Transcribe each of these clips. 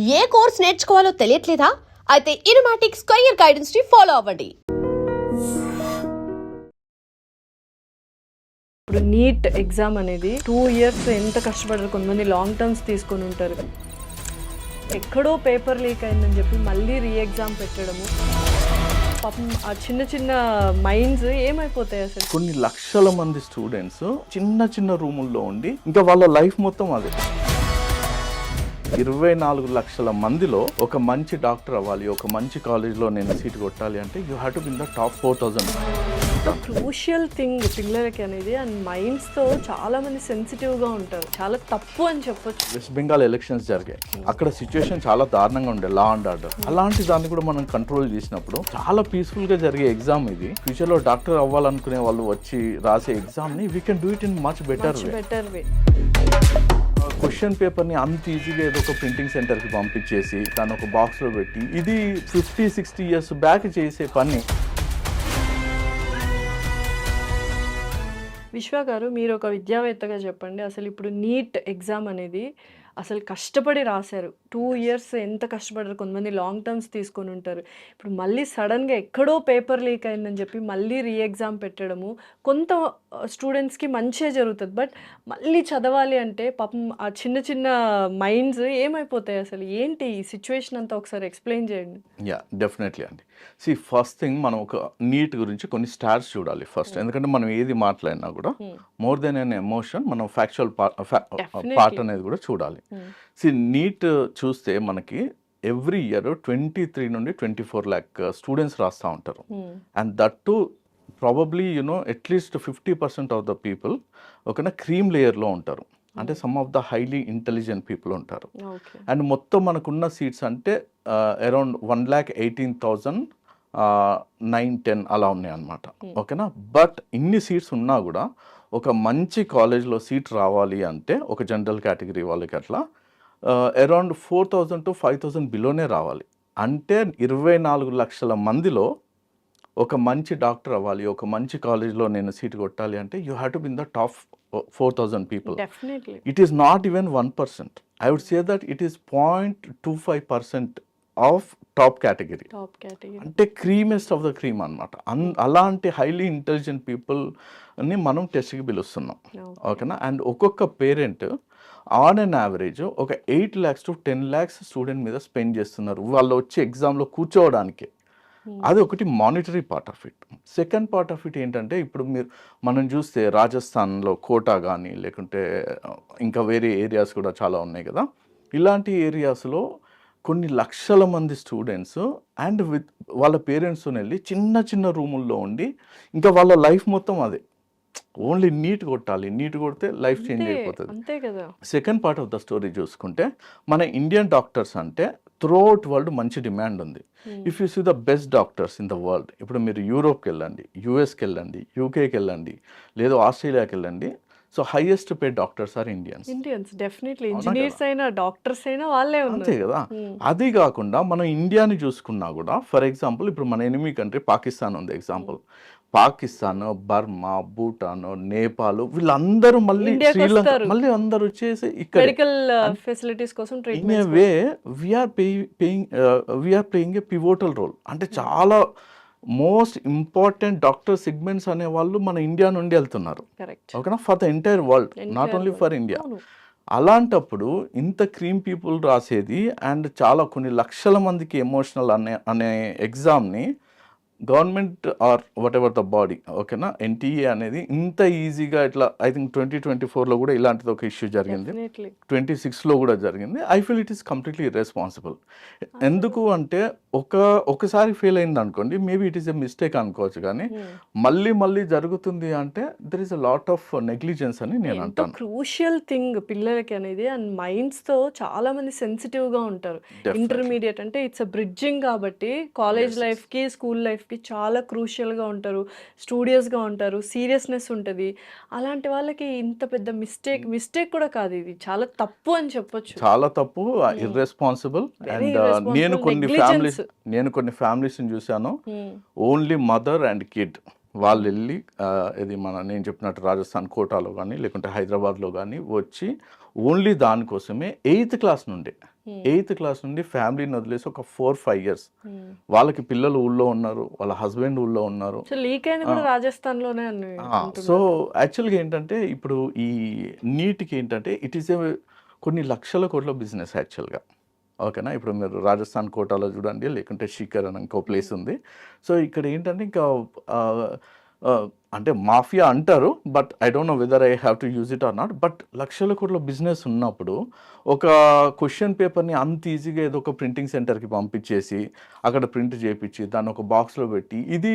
ఏ course నేర్చుకోవాలో తెలియట్లేదా? అయితే ఇనుమాటిక్స్ career guidance ని follow అవ్వండి. ఇప్పుడు నీట్ ఎగ్జామ్ అనేది 2 ఇయర్స్ ఎంత కష్టపడరు, కొంతమంది లాంగ్ టర్మ్స్ తీసుకొని ఉంటారు. ఎక్కడో పేపర్ లీక్ అయిందని చెప్పి మళ్ళీ రీ ఎగ్జామ్ పెట్టడము, పాపం ఆ చిన్న చిన్న మైండ్స్ ఏమైపోతాయి అసలు. కొన్ని లక్షల మంది స్టూడెంట్స్ చిన్న చిన్న రూముల్లో ఉండి ఇంకా వాళ్ళ లైఫ్ మొత్తం అదే. 24 లక్షల మందిలో ఒక మంచి డాక్టర్ అవ్వాలి, ఒక మంచి కాలేజ్లో నేను సీట్ కొట్టాలి అంటే you have to be in the top 4000. Crucial thing పిల్లలకి అనేది, అండ్ మైండ్స్తో చాలా మంది సెన్సిటివ్గా ఉంటారు. చాలా తప్పు అని చెప్పొచ్చు. వెస్ట్ బెంగాల్ ఎలక్షన్స్ జరిగాయి, అక్కడ సిచ్యువేషన్ చాలా దారుణంగా ఉండే, లా అండ్ ఆర్డర్. అలాంటి దాన్ని కూడా మనం కంట్రోల్ చేసినప్పుడు చాలా పీస్ఫుల్గా జరిగే ఎగ్జామ్ ఇది. ఫ్యూచర్లో డాక్టర్ అవ్వాలనుకునే వాళ్ళు వచ్చి రాసే ఎగ్జామ్ని we can do it in much better way. Question పేపర్ని అంత ఈజీగా ఏదో ఒక ప్రింటింగ్ సెంటర్కి పంపించేసి దాన్ని ఒక బాక్స్లో పెట్టి, ఇది 50-60 ఇయర్స్ బ్యాక్ చేసే పని. విశ్వ గారు, మీరు ఒక విద్యావేత్తగా చెప్పండి, అసలు ఇప్పుడు నీట్ ఎగ్జామ్ అనేది అసలు కష్టపడి రాశారు. 2 ఇయర్స్ ఎంత కష్టపడరు, కొంతమంది లాంగ్ టర్మ్స్ తీసుకొని ఉంటారు. ఇప్పుడు మళ్ళీ సడన్గా ఎక్కడో పేపర్ లీక్ అయిందని చెప్పి మళ్ళీ రీ ఎగ్జామ్ పెట్టడము, కొంత స్టూడెంట్స్కి మంచిగా జరుగుతుంది. బట్ మళ్ళీ చదవాలి అంటే పాపం ఆ చిన్న చిన్న మైండ్స్ ఏమైపోతాయి అసలు. ఏంటి ఈ సిచ్యువేషన్ అంతా ఒకసారి ఎక్స్ప్లెయిన్ చేయండి. యా, డెఫినెట్లీ అండి. ఫస్ట్ థింగ్ మనం ఒక నీట్ గురించి కొన్ని స్టాట్స్ చూడాలి ఫస్ట్. ఎందుకంటే మనం ఏది మాట్లాడినా కూడా మోర్ దెన్ అన్ ఎమోషన్, మనం ఫ్యాక్చువల్ పార్ట్ అనేది కూడా చూడాలి. నీట్ చూస్తే మనకి ఎవ్రీ ఇయర్ 23 నుండి 24 lakh స్టూడెంట్స్ రాస్తూ ఉంటారు. And that to probably at least 50% of the people ఒక క్రీమ్ లేయర్లో ఉంటారు. అంటే some of the highly intelligent people ఉంటారు. అండ్ మొత్తం మనకున్న సీట్స్ అంటే అరౌండ్ 1,18,000 9-10 అలా ఉన్నాయి అన్నమాట. ఓకేనా. బట్ ఇన్ని సీట్స్ ఉన్నా కూడా ఒక మంచి కాలేజ్లో సీట్ రావాలి అంటే ఒక జనరల్ కేటగిరీ వాళ్ళకి అట్లా అరౌండ్ 4,000 to 5,000 బిలోనే రావాలి. అంటే 24 లక్షల మందిలో ఒక మంచి డాక్టర్ అవ్వాలి, ఒక మంచి కాలేజ్లో నేను సీట్ కొట్టాలి అంటే you have to be in the top 4,000 people. It is not even 1%. I would say that it is 0.25% of top category. అంటే క్రీమెస్ట్ ఆఫ్ ద క్రీమ్ అనమాట. అలాంటి హైలీ ఇంటెలిజెంట్ పీపుల్ని మనం టెస్ట్కి పిలుస్తున్నాం. ఓకేనా. అండ్ ఒక్కొక్క పేరెంట్ ఆన్ అన్ యావరేజ్ ఒక 8 lakhs to 10 lakhs స్టూడెంట్ మీద స్పెండ్ చేస్తున్నారు వాళ్ళు వచ్చి ఎగ్జామ్లో కూర్చోవడానికి. అది ఒకటి monetary part of it. Second part of it ఏంటంటే, ఇప్పుడు మనం చూస్తే రాజస్థాన్లో కోటా కానీ లేకుంటే ఇంకా వేరే ఏరియాస్ కూడా చాలా ఉన్నాయి కదా. ఇలాంటి ఏరియాస్లో కొన్ని లక్షల మంది స్టూడెంట్స్ అండ్ విత్ వాళ్ళ పేరెంట్స్తో వెళ్ళి చిన్న చిన్న రూముల్లో ఉండి ఇంకా వాళ్ళ లైఫ్ మొత్తం అదే. ఓన్లీ నీట్ కొట్టాలి, నీట్ కొడితే లైఫ్ చేంజ్ అయిపోతుంది. Second part of the story చూసుకుంటే, మన ఇండియన్ డాక్టర్స్ అంటే త్రూఅవుట్ వరల్డ్ మంచి డిమాండ్ ఉంది. If you see the best doctors in the world, ఇప్పుడు మీరు యూరోప్కి వెళ్ళండి, యూఎస్కి వెళ్ళండి, యూకేకి వెళ్ళండి, లేదా ఆస్ట్రేలియాకి వెళ్ళండి. So highest pay doctors are Indians. Definitely engineers అయినా డాక్టర్స్ అయినా వాళ్ళే ఉన్నారు. అంతే కదా. అది కాకుండా మనం ఇండియాని చూసుకున్నా కూడా, ఫర్ ఎగ్జాంపుల్ ఇప్పుడు మన ఎనిమీ కంట్రీ పాకిస్తాన్ ఉంది ఎగ్జాంపుల్. పాకిస్తాన్, బర్మా, భూటాన్, నేపాల్ వీళ్ళందరూ మళ్ళీ శ్రీలంక మళ్ళీ అందరూ వచ్చేసి ఇక్కడ మెడికల్ ఫెసిలిటీస్ కోసం in a way we are playing a pivotal role. అంటే చాలా మోస్ట్ ఇంపార్టెంట్ డాక్టర్ సెగ్మెంట్స్ అనే వాళ్ళు మన ఇండియా నుండి వెళ్తున్నారు. ఓకేనా. For the entire world, not only for India. అలాంటప్పుడు ఇంత క్రీమ్ పీపుల్ రాసేది అండ్ చాలా కొన్ని లక్షల మందికి ఎమోషనల్ అనే ఎగ్జామ్ని government or whatever the body, ఓకేనా, ఎన్టీఏ అనేది ఇంత ఈజీగా ఇట్లా ఐ థింక్ 2024లో కూడా ఇలాంటిది ఒక ఇష్యూ జరిగింది, 26లో కూడా జరిగింది. I feel it is completely irresponsible. ఎందుకు అంటే ఒకసారి ఫెయిల్ అయింది అనుకోండి, maybe it is a mistake అనుకోవచ్చు, కానీ మళ్ళీ జరుగుతుంది అంటే there is a lot of negligence అని నేను అంటాను. క్రూషియల్ థింగ్ పిల్లలకి అనేది, అండ్ మైండ్స్తో చాలా మంది సెన్సిటివ్గా ఉంటారు. ఇంటర్మీడియట్ అంటే ఇట్స్ అ బ్రిడ్జింగ్ కాబట్టి కాలేజ్ లైఫ్కి స్కూల్ లైఫ్ చాలా క్రూషియల్గా ఉంటారు, స్టూడియస్గా ఉంటారు, సీరియస్నెస్ ఉంటుంది. అలాంటి వాళ్ళకి ఇంత పెద్ద మిస్టేక్ కూడా కాదు, ఇది చాలా తప్పు అని చెప్పొచ్చు. చాలా తప్పు, ఇర్రెస్పాన్సిబుల్. అండ్ నేను కొన్ని ఫ్యామిలీస్ని చూశాను, ఓన్లీ మదర్ అండ్ కిడ్ వాళ్ళు వెళ్ళి ఇది నేను చెప్పినట్టు రాజస్థాన్ కోటాలో కానీ లేకుంటే హైదరాబాద్లో కానీ వచ్చి ఓన్లీ దానికోసమే 8th క్లాస్ నుండి ఎయిత్ క్లాస్ నుండి ఫ్యామిలీని వదిలేసి ఒక 4-5 ఇయర్స్ వాళ్ళకి పిల్లలు ఊళ్ళో ఉన్నారు, వాళ్ళ హస్బెండ్ ఊళ్ళో ఉన్నారు. సో లీక్ అయింది కూడా రాజస్థాన్లోనే అని సో యాక్చువల్గా ఏంటంటే ఇప్పుడు ఈ నీట్కి ఏంటంటే ఇట్ ఈస్ ఏ కొన్ని లక్షల కోట్ల బిజినెస్ యాక్చువల్గా. ఓకేనా, ఇప్పుడు మీరు రాజస్థాన్ కోటాలో చూడండి, లేకుంటే షికర్ అని ఇంకో ప్లేస్ ఉంది. సో ఇక్కడ ఏంటంటే ఇంకా అంటే మాఫియా అంటారు, but I don't know whether I have to use it or not. But లక్షల కోట్ల బిజినెస్ ఉన్నప్పుడు ఒక క్వశ్చన్ పేపర్ని అంత ఈజీగా ఏదో ఒక ప్రింటింగ్ సెంటర్కి పంపించేసి అక్కడ ప్రింట్ చేయించి దాన్ని ఒక బాక్స్లో పెట్టి, ఇది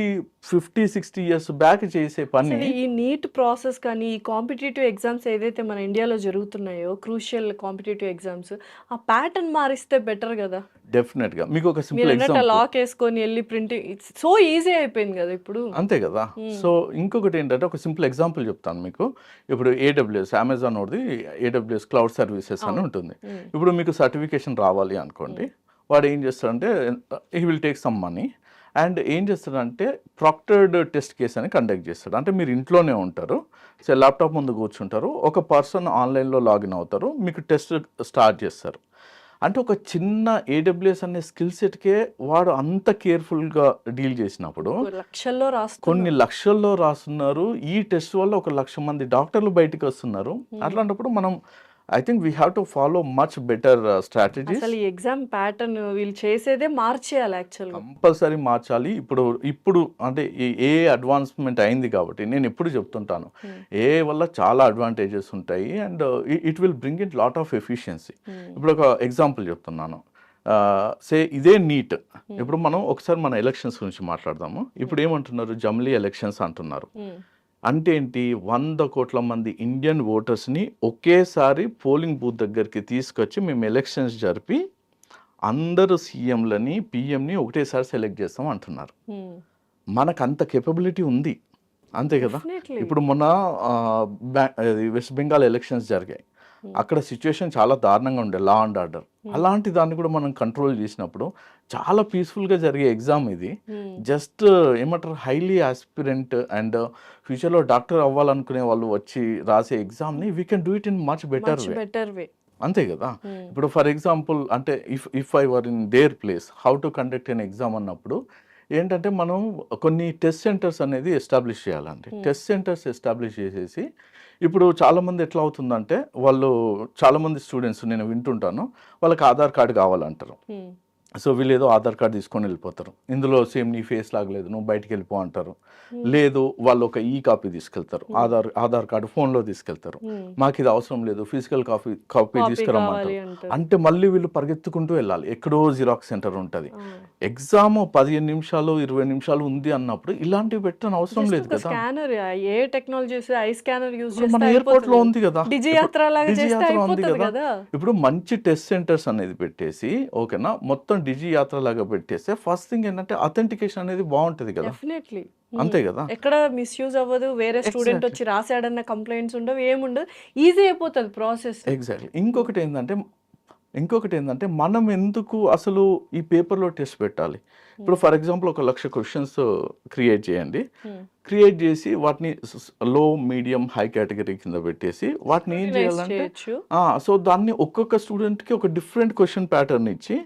50-60 ఇయర్స్ బ్యాక్ చేసే పని. ఈ నీట్ ప్రాసెస్ కానీ ఈ కాంపిటేటివ్ ఎగ్జామ్స్ ఏదైతే మన ఇండియాలో జరుగుతున్నాయో క్రూషియల్ కాంపిటేటివ్ ఎగ్జామ్స్, ఆ ప్యాటర్న్ మారిస్తే బెటర్ కదా. డెఫినెట్గా మీకు ఒక సింపుల్ మీరు ఎగ్జాంపుల్, లాక్ వేసుకొని వెళ్ళి ప్రింటింగ్ సో ఈజీ అయిపోయింది కదా ఇప్పుడు. అంతే కదా. సో ఇంకొకటి ఏంటంటే ఒక సింపుల్ ఎగ్జాంపుల్ చెప్తాను మీకు. ఇప్పుడు ఏడబ్ల్యూఎస్, అమెజాన్ ఒకటి ఏడబ్ల్యూఎస్ క్లౌడ్ సర్వీసెస్ అని ఉంటుంది. ఇప్పుడు మీకు సర్టిఫికేషన్ రావాలి అనుకోండి, వాడు ఏం చేస్తాడంటే he will take some money and ఏం చేస్తాడంటే ప్రాక్టర్డ్ టెస్ట్ కేస్ అని కండక్ట్ చేస్తాడు. అంటే మీరు ఇంట్లోనే ఉంటారు, సో ల్యాప్టాప్ ముందు కూర్చుంటారు, ఒక పర్సన్ ఆన్లైన్లో లాగిన్ అవుతారు, మీకు టెస్ట్ స్టార్ట్ చేస్తారు. అంటే ఒక చిన్న ఏడబ్ల్యూఎస్ అనే స్కిల్ సెట్కే వాడు అంత కేర్ఫుల్గా డీల్ చేసినప్పుడు లక్షల్లో కొన్ని లక్షల్లో రాస్తున్నారు. ఈ టెస్ట్ వల్ల 1,00,000 మంది డాక్టర్లు బయటికి వస్తున్నారు. అట్లాంటప్పుడు మనం I think we have to follow much better strategies. అసలు ఈ ఎగ్జామ్ ప్యాటర్న్ వీళ్ళు చేసేదే మార్చేయాలి యాక్చువల్గా, కంపల్సరీ మార్చాలి. ఇప్పుడు అంటే ఏ అడ్వాన్స్మెంట్ అయింది కాబట్టి నేను ఎప్పుడు చెప్తుంటాను, ఏ వల్ల చాలా అడ్వాంటేజెస్ ఉంటాయి and it will bring in lot of efficiency. ఇప్పుడు ఒక ఎగ్జాంపుల్ చెప్తున్నాను, సే ఇదే నీట్. ఇప్పుడు మనం ఒకసారి మన ఎలక్షన్స్ గురించి మాట్లాడదాము. ఇప్పుడు ఏమంటున్నారు, జమ్లీ ఎలక్షన్స్ అంటున్నారు. అంటే ఏంటి, 100 కోట్ల మంది ఇండియన్ ఓటర్స్ని ఒకేసారి పోలింగ్ బూత్ దగ్గరికి తీసుకొచ్చి మేము ఎలక్షన్స్ జరిపి అందరూ సీఎంలని పిఎంని ఒకటేసారి సెలెక్ట్ చేస్తాం అంటున్నారు. మనకు అంత కేపబిలిటీ ఉంది, అంతే కదా. ఇప్పుడు మొన్న వెస్ట్ బెంగాల్ ఎలక్షన్స్ జరిగాయి, అక్కడ సిచ్యువేషన్ చాలా దారుణంగా ఉండే, లా అండ్ ఆర్డర్. అలాంటి దాన్ని కూడా మనం కంట్రోల్ చేసినప్పుడు చాలా పీస్ఫుల్గా జరిగే ఎగ్జామ్ ఇది. జస్ట్ ఏమంటారు, హైలీ ఆస్పిరెంట్ అండ్ ఫ్యూచర్లో డాక్టర్ అవ్వాలనుకునే వాళ్ళు వచ్చి రాసే ఎగ్జామ్ని we can do it in much better way. అంతే కదా. ఇప్పుడు ఫర్ ఎగ్జాంపుల్ అంటే if I were in their place, how to conduct an exam అన్నప్పుడు ఏంటంటే మనం కొన్ని టెస్ట్ సెంటర్స్ అనేది ఎస్టాబ్లిష్ చేయాలండి. టెస్ట్ సెంటర్స్ ఎస్టాబ్లిష్ చేసేసి, ఇప్పుడు చాలామంది ఎట్లా అవుతుందంటే వాళ్ళు చాలామంది స్టూడెంట్స్ నేను వింటుంటాను, వాళ్ళకి ఆధార్ కార్డు కావాలంటారు. సో వీళ్ళు ఏదో ఆధార్ కార్డు తీసుకొని వెళ్ళిపోతారు, ఇందులో సేమ్ నీ ఫేస్ లాగలేదు నువ్వు బయటికి వెళ్ళిపో అంటారు. లేదు వాళ్ళు ఒక ఈ కాపీ తీసుకెళ్తారు, ఆధార్ కార్డు ఫోన్లో తీసుకెళ్తారు, మాకు ఇది అవసరం లేదు ఫిజికల్ కాపీ తీసుకురమ్మంటారు. అంటే మళ్ళీ వీళ్ళు పరిగెత్తుకుంటూ వెళ్ళాలి, ఎక్కడో జిరాక్స్ సెంటర్ ఉంటుంది. ఎగ్జామ్ 15 నిమిషాలు 20 నిమిషాలు ఉంది అన్నప్పుడు ఇలాంటివి పెట్టని అవసరం లేదు కదా. Scanner A technology I scanner use మన ఎయిర్పోర్ట్ లో ఉంది కదా, డిజియాత్ర ఉంది కదా. ఇప్పుడు మంచి టెస్ట్ సెంటర్స్ అనేది పెట్టేసి, ఓకేనా, మొత్తం డిజి యాత్ర లాగా పెట్టేస్తే ఫస్ట్ థింగ్ ఏంటంటే అథెంటికేషన్ అనేది బాగుంటది కదా. డెఫినెట్లీ అంతే కదా, ఎక్కడ మిస్యూజ్ అవ్వదు, వేరే స్టూడెంట్ వచ్చి రాసాడన్న కంప్లైంట్స్ ఉండవు, ఏముండదు, ఈజీ అయిపోతుంది ప్రాసెస్. ఎగ్జాక్ట్లీ. ఇంకొకటి ఏంటంటే మనం ఎందుకు అసలు ఈ పేపర్లో టెస్ట్ పెట్టాలి. ఇప్పుడు ఫర్ ఎగ్జాంపుల్ 1,00,000 క్వశ్చన్స్ క్రియేట్ చేయండి, క్రియేట్ చేసి వాటిని లో మీడియం హై కేటగిరీ కింద పెట్టేసి వాటిని ఏం చేయాలంటే సో దాన్ని ఒక్కొక్క స్టూడెంట్కి ఒక డిఫరెంట్ క్వశ్చన్ ప్యాటర్న్ ఇచ్చి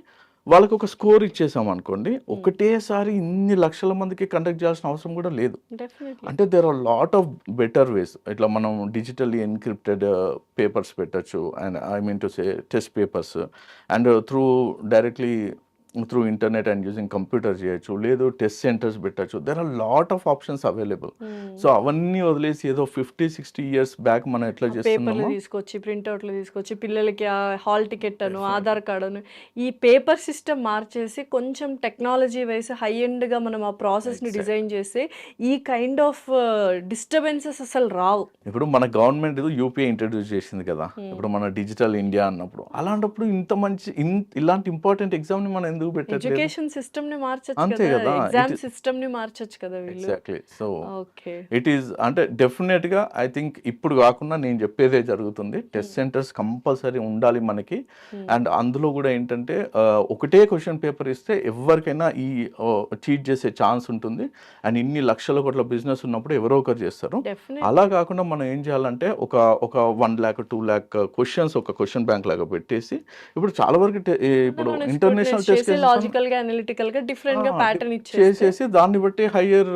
వాళ్ళకి ఒక స్కోర్ ఇచ్చేసాం అనుకోండి, ఒకటేసారి ఇన్ని లక్షల మందికి కండక్ట్ చేయాల్సిన అవసరం కూడా లేదు. అంటే there are lot of better ways. ఇట్లా మనం డిజిటల్లీ ఎన్క్రిప్టెడ్ పేపర్స్ పెట్టచ్చు, and I mean to say test papers, and directly through internet and using computer చేయొచ్చు, లేదు టెస్ట్ సెంటర్స్ పెట్టచ్చు. There are lot of options available. So అవన్నీ వదిలేసి ఏదో 50-60 years back మనం ఎట్లా చేస్తున్నామో తీసుకొచ్చి ప్రింట్అవుట్లు తీసుకొచ్చి పిల్లలకి హాల్ టికెట్ అను ఆధార్ కార్డు అను ఈ పేపర్ సిస్టమ్ మార్చేసి కొంచెం టెక్నాలజీ వైస్ హై ఎండ్గా మనం ఆ ప్రాసెస్ని డిజైన్ చేస్తే ఈ కైండ్ ఆఫ్ డిస్టర్బెన్సెస్ అసలు రావు. ఇప్పుడు మన గవర్నమెంట్ ఏదో యూపీఐ ఇంట్రడ్యూస్ చేసింది కదా, ఇప్పుడు మన డిజిటల్ ఇండియా అన్నప్పుడు, అలాంటప్పుడు ఇలాంటి ఇంపార్టెంట్ ఎగ్జామ్ని మనం ఎందుకు ఎందుకు పెట్టట్లేదు? ఎడ్యుకేషన్ సిస్టమ్ ని మార్చొచ్చు అంతే కదా, కదా, ఎగ్జామ్ సిస్టమ్ ని మార్చొచ్చు కదా వీళ్ళు. Exactly. So okay. It is అంటే డెఫినెట్గా ఐ థింక్ ఇప్పుడు కాకుండా నేను చెప్పేదే జరుగుతుంది. టెస్ట్ సెంటర్స్ కంపల్సరీ ఉండాలి మనకి. అండ్ అందులో కూడా ఏంటంటే ఒకటే క్వశ్చన్ పేపర్ ఇస్తే ఎవరికైనా ఈ చీట్ చేసే ఛాన్స్ ఉంటుంది. అండ్ ఇన్ని లక్షల కోట్ల బిజినెస్ ఉన్నప్పుడు ఎవరో ఒకరు చేస్తారు. అలా కాకుండా మనం ఏం చేయాలంటే ఒక 1 lakh 2 lakh క్వశ్చన్స్ ఒక క్వశ్చన్ బ్యాంక్ లాగా పెట్టేసి ఇప్పుడు చాలా వరకు ఇప్పుడు ఇంటర్నేషనల్ టెస్ట్ లాజికల్ గా అనలిటికల్ గా డిఫరెంట్ గా ప్యాటర్న్ చేసేసి దాన్ని బట్టి హయ్యర్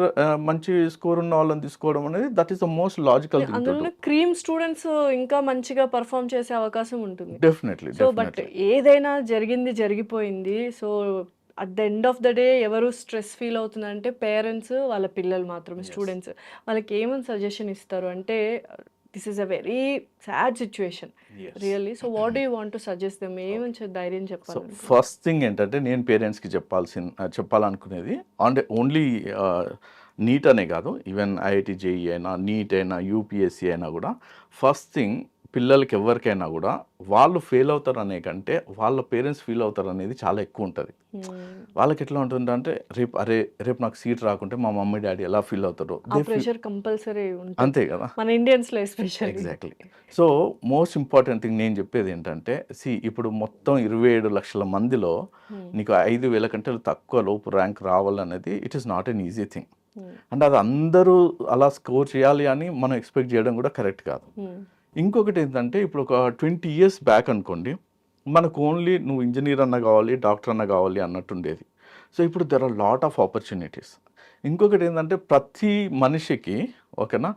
మంచి స్కోర్ ఉన్న వాళ్ళని తీసుకోవడం అనేది that is the most logical thing. అందులో క్రీమ్ స్టూడెంట్స్ ఇంకా మంచిగా పర్ఫామ్ చేసే అవకాశం ఉంటుంది. డెఫినెట్లీ. సో బట్ ఏదైనా జరిగిపోయింది. So at the end of the day ఎవరు స్ట్రెస్ ఫీల్ అవుతుందంటే పేరెంట్స్, వాళ్ళ పిల్లలు మాత్రమే, స్టూడెంట్స్. వాళ్ళకి ఏమని సజెషన్ ఇస్తారు అంటే this is a very sad situation really. So what do you want to suggest them? ఏమని ధైర్యం చెప్పాలి? ఫస్ట్ థింగ్ ఏంటంటే నేను పేరెంట్స్కి చెప్పాలనుకునేది అంటే ఓన్లీ నీట్ అనే కాదు, ఈవెన్ ఐఐటి జేఈ అయినా, నీట్ అయినా, యూపీఎస్సీ అయినా కూడా ఫస్ట్ థింగ్ పిల్లలకి ఎవరికైనా కూడా వాళ్ళు ఫెయిల్ అవుతారు అనే కంటే వాళ్ళ పేరెంట్స్ ఫీల్ అవుతారు అనేది చాలా ఎక్కువ ఉంటుంది. వాళ్ళకి ఎట్లా ఉంటుంది అంటే రేపు నాకు సీట్ రాకుంటే మా మమ్మీ డాడీ ఎలా ఫీల్ అవుతారో, ప్రెషర్ కంపల్సరీ అంతే కదా మన ఇండియన్స్ లో especially. Exactly. So most important thing నేను చెప్పేది ఏంటంటే ఇప్పుడు మొత్తం 27 లక్షల మందిలో నీకు 5,000 కంటే తక్కువ లోపు ర్యాంక్ రావాలనేది it is not an easy thing. అంటే అది అందరూ అలా స్కోర్ చేయాలి అని మనం ఎక్స్పెక్ట్ చేయడం కూడా కరెక్ట్ కాదు. ఇంకొకటి ఏంటంటే ఇప్పుడు ఒక 20 years బ్యాక్ అనుకోండి, మనకు ఓన్లీ నువ్వు ఇంజనీర్ అన్న కావాలి, డాక్టర్ అన్న కావాలి అన్నట్టుండేది. సో ఇప్పుడు there are lot of opportunities. ఇంకొకటి ఏంటంటే ప్రతి మనిషికి ఓకేనా,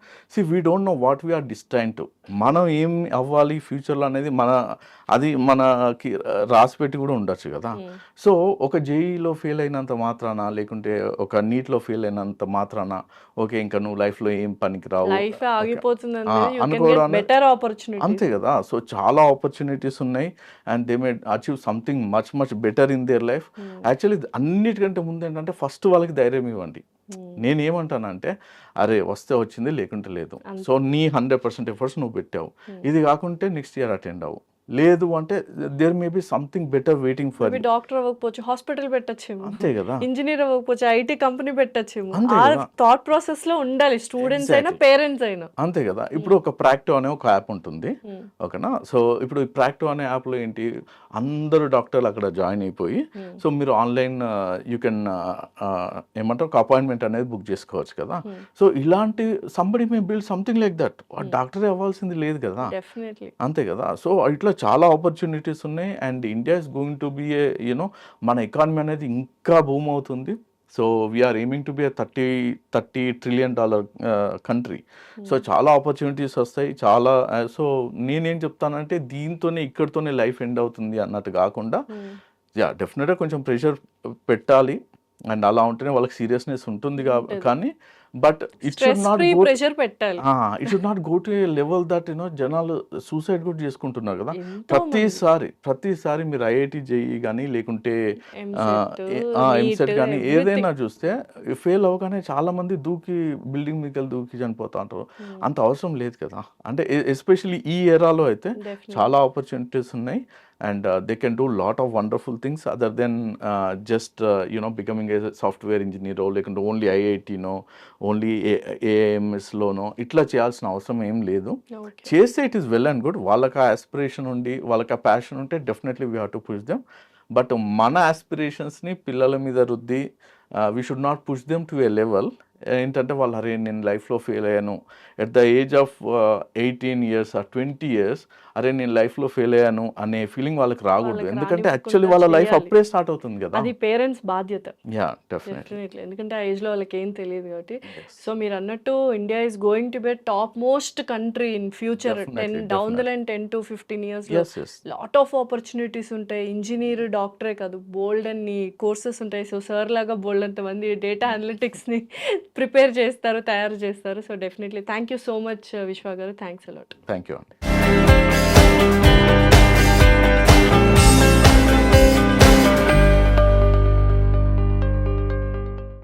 we don't know what we are destine to, మనం ఏం అవ్వాలి ఫ్యూచర్లో అనేది అది మనకి రాసిపెట్టి కూడా ఉండొచ్చు కదా. సో ఒక జేఈలో ఫెయిల్ అయినంత మాత్రాన, లేకుంటే ఒక నీట్లో ఫెయిల్ అయినంత మాత్రాన ఓకే ఇంకా నువ్వు లైఫ్లో ఏం పనికి రావు అనుకోవడానికి అంతే కదా. సో చాలా ఆపర్చునిటీస్ ఉన్నాయి and they may achieve something much better in their life. Actually అన్నిటికంటే ముందు ఏంటంటే ఫస్ట్ వాళ్ళకి ధైర్యం ఇవ్వండి. నేనేమంటానంటే అరే వస్తే వచ్చింది, లేకుంటే లేదు. సో నీ 100% ఎఫర్ట్స్ నువ్వు పెట్టావు, ఇది కాకుంటే నెక్స్ట్ ఇయర్ అటెండ్ అవ్వు. లేదు అంటే there may be something better waiting for. Doctor అవ్వకపోవచ్చు, హాస్పిటల్ పెట్టచ్చేమో, అంతే కదా. ఇంజనీర్ అవ్వకపోవచ్చు, ఐటీ కంపెనీ పెట్టచ్చేమో. ఆ థాట్ ప్రాసెస్ లో ఉండాలి స్టూడెంట్స్ అయినా పేరెంట్స్ అయినా. అంతే కదా. ఇప్పుడు ఒక ప్రాక్టో అనే ఒక యాప్ ఉంటుంది ఓకేనా. సో ఇప్పుడు ఈ ప్రాక్టో అనే యాప్లో ఏంటి, అందరూ డాక్టర్లు అక్కడ జాయిన్ అయిపోయి సో మీరు ఆన్లైన్ యూ కెన్ ఏమంటారు ఒక అపాయింట్మెంట్ అనేది బుక్ చేసుకోవచ్చు కదా. సో ఇలాంటి somebody May build something like that. డాక్టరే అవ్వాల్సింది లేదు కదా, అంతే కదా. సో ఇట్లా చాలా ఆపర్చునిటీస్ ఉన్నాయి and India is going to be a you know మన ఎకానమీ అనేది ఇంకా బూమ్ అవుతుంది. So we are aiming to be $30 trillion country. So చాలా ఆపర్చునిటీస్ వస్తాయి చాలా. సో నేనేం చెప్తానంటే దీంతోనే ఇక్కడితోనే లైఫ్ ఎండ్ అవుతుంది అన్నట్టు కాకుండా డెఫినెట్గా కొంచెం ప్రెషర్ పెట్టాలి అండ్ అలా ఉంటేనే వాళ్ళకి సీరియస్నెస్ ఉంటుంది కానీ but it should not go to A level that జనాలు సూసైడ్ కూడా చేసుకుంటున్నారు కదా. ప్రతిసారి మీరు ఐఐటి జేఈ కానీ లేకుంటే ఎంసెట్ కానీ ఏదైనా చూస్తే ఫెయిల్ అవ్వగానే చాలా మంది బిల్డింగ్ మీద దూకి చనిపోతా ఉంటారు. అంత అవసరం లేదు కదా. అంటే ఎస్పెషల్లీ ఈ ఎరాలో అయితే చాలా ఆపర్చునిటీస్ ఉన్నాయి and they can do lot of wonderful things other than just becoming a software engineer or like only IIT only AIMS లోనో ఇట్లా చేయాల్సిన అవసరం ఏం లేదు. చేస్తే it is well and good. వాళ్ళకి ఆ ఆస్పిరేషన్ ఉండి వాళ్ళకి ఆ ప్యాషన్ ఉంటే definitely we have to push them. But మన ఆస్పిరేషన్స్ని పిల్లల మీద రుద్ది we should not push them to A level ఏంటంటే వాళ్ళు అరే నేను లైఫ్లో ఫెయిల్ అయ్యాను at the age of 18 years or 20 years అరే నేను లైఫ్లో ఫెయిల్ అయ్యాను అనే ఫీలింగ్ వాళ్ళకి రాకూడదు. ఎందుకంటే యాక్చువల్లీ వాళ్ళ లైఫ్ అప్పుడే స్టార్ట్ అవుతుంది కదా. అది పేరెంట్స్ బాధ్యత. డెఫినెట్లీ. ఎందుకంటే ఆ ఏజ్లో వాళ్ళకి ఏం తెలియదు కాబట్టి. సో మీరు అన్నట్టు India is going to B top most country in future. Down the line 10 to 15 years lot of opportunities ఉంటాయి. ఇంజనీర్ డాక్టరే కాదు బోల్డ్ అన్ని కోర్సెస్ ఉంటాయి. సో సార్ లాగా బోల్డ్ అంతమంది డేటా అనలిటిక్స్ని ప్రిపేర్ చేస్తారు, తయారు చేస్తారు. So definitely thank you so much విశ్వ గారు. Thanks a lot. థ్యాంక్ యూ అండి.